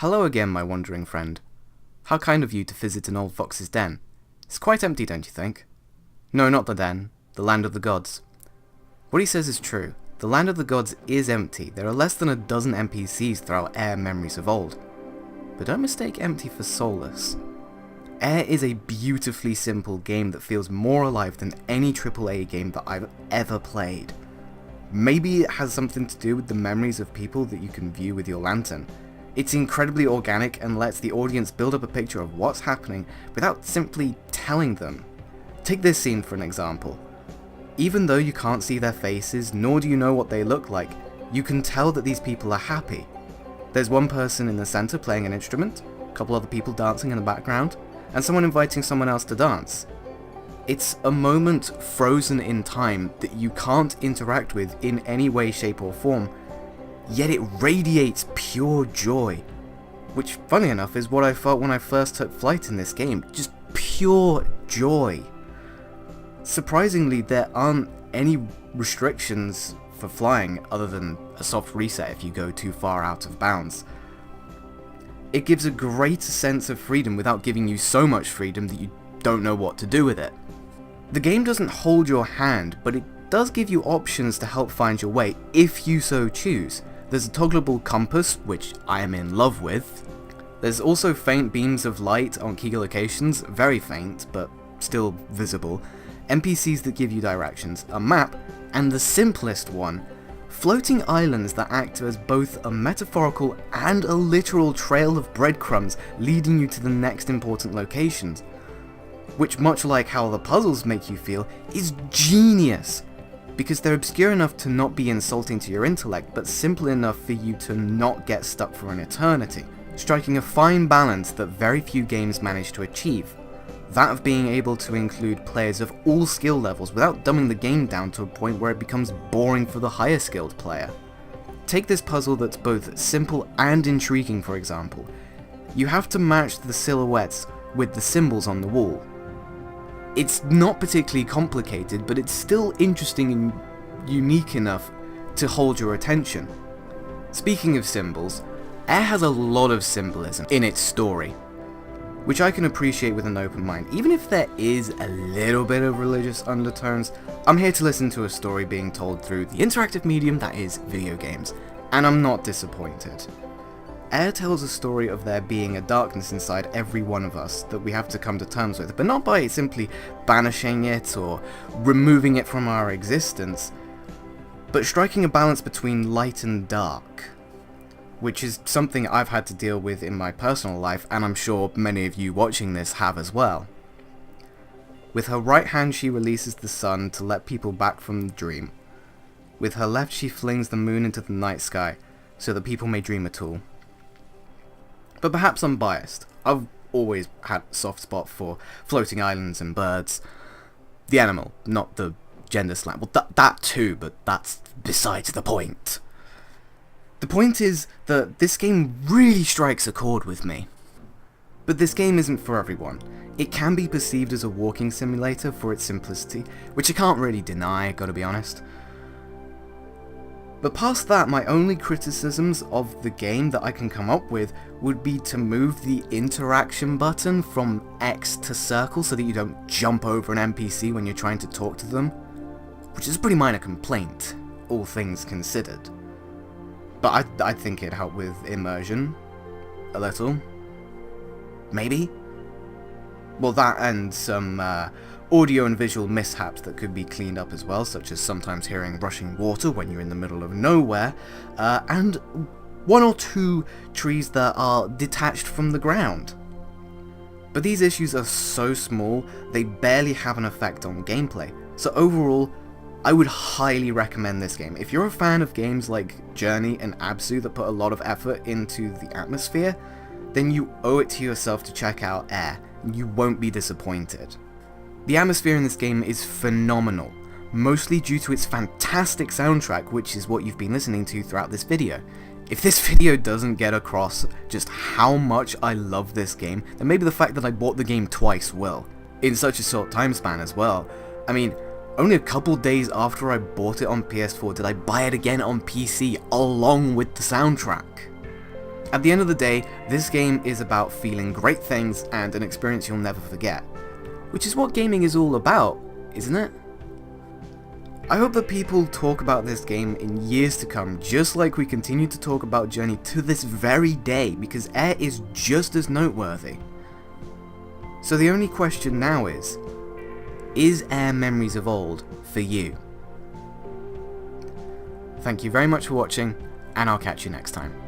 Hello again, my wandering friend. How kind of you to visit an old fox's den. It's quite empty, don't you think? No, not the den. The land of the gods. What he says is true. The land of the gods is empty. There are less than a dozen NPCs throughout AER Memories of Old. But don't mistake empty for soulless. AER is a beautifully simple game that feels more alive than any AAA game that I've ever played. Maybe it has something to do with the memories of people that you can view with your lantern. It's incredibly organic and lets the audience build up a picture of what's happening without simply telling them. Take this scene for an example. Even though you can't see their faces, nor do you know what they look like, you can tell that these people are happy. There's one person in the center playing an instrument, a couple other people dancing in the background, and someone inviting someone else to dance. It's a moment frozen in time that you can't interact with in any way, shape or form, yet it radiates pure joy. Which, funny enough, is what I felt when I first took flight in this game. Just pure joy. Surprisingly, there aren't any restrictions for flying other than a soft reset if you go too far out of bounds. It gives a greater sense of freedom without giving you so much freedom that you don't know what to do with it. The game doesn't hold your hand, but it does give you options to help find your way if you so choose. There's a toggleable compass, which I am in love with. There's also faint beams of light on key locations, very faint, but still visible. NPCs that give you directions, a map, and the simplest one, floating islands that act as both a metaphorical and a literal trail of breadcrumbs leading you to the next important locations. Which, much like how the puzzles make you feel, is genius, because they're obscure enough to not be insulting to your intellect, but simple enough for you to not get stuck for an eternity, striking a fine balance that very few games manage to achieve. That of being able to include players of all skill levels without dumbing the game down to a point where it becomes boring for the higher skilled player. Take this puzzle that's both simple and intriguing, for example. You have to match the silhouettes with the symbols on the wall. It's not particularly complicated, but it's still interesting and unique enough to hold your attention. Speaking of symbols, AER has a lot of symbolism in its story, which I can appreciate with an open mind. Even if there is a little bit of religious undertones, I'm here to listen to a story being told through the interactive medium that is video games, and I'm not disappointed. AER tells a story of there being a darkness inside every one of us that we have to come to terms with, but not by simply banishing it or removing it from our existence, but striking a balance between light and dark, which is something I've had to deal with in my personal life, and I'm sure many of you watching this have as well. With her right hand she releases the sun to let people back from the dream. With her left she flings the moon into the night sky, so that people may dream at all. But perhaps I'm biased. I've always had a soft spot for floating islands and birds. The animal, not the gender slang. Well, that too, but that's besides the point. The point is that this game really strikes a chord with me. But this game isn't for everyone. It can be perceived as a walking simulator for its simplicity, which I can't really deny, gotta be honest. But past that, my only criticisms of the game that I can come up with would be to move the interaction button from X to circle so that you don't jump over an NPC when you're trying to talk to them, which is a pretty minor complaint, all things considered. But I think it helped with immersion, a little, maybe? Well, that and some audio and visual mishaps that could be cleaned up as well, such as sometimes hearing rushing water when you're in the middle of nowhere, and one or two trees that are detached from the ground. But these issues are so small, they barely have an effect on gameplay, so overall, I would highly recommend this game. If you're a fan of games like Journey and Absu that put a lot of effort into the atmosphere, then you owe it to yourself to check out AER, and you won't be disappointed. The atmosphere in this game is phenomenal, mostly due to its fantastic soundtrack, which is what you've been listening to throughout this video. If this video doesn't get across just how much I love this game, then maybe the fact that I bought the game twice will, in such a short time span as well. I mean, only a couple days after I bought it on PS4 did I buy it again on PC along with the soundtrack. At the end of the day, this game is about feeling great things and an experience you'll never forget. Which is what gaming is all about, isn't it? I hope that people talk about this game in years to come, just like we continue to talk about Journey to this very day, because AER is just as noteworthy. So the only question now is AER Memories of Old for you? Thank you very much for watching, and I'll catch you next time.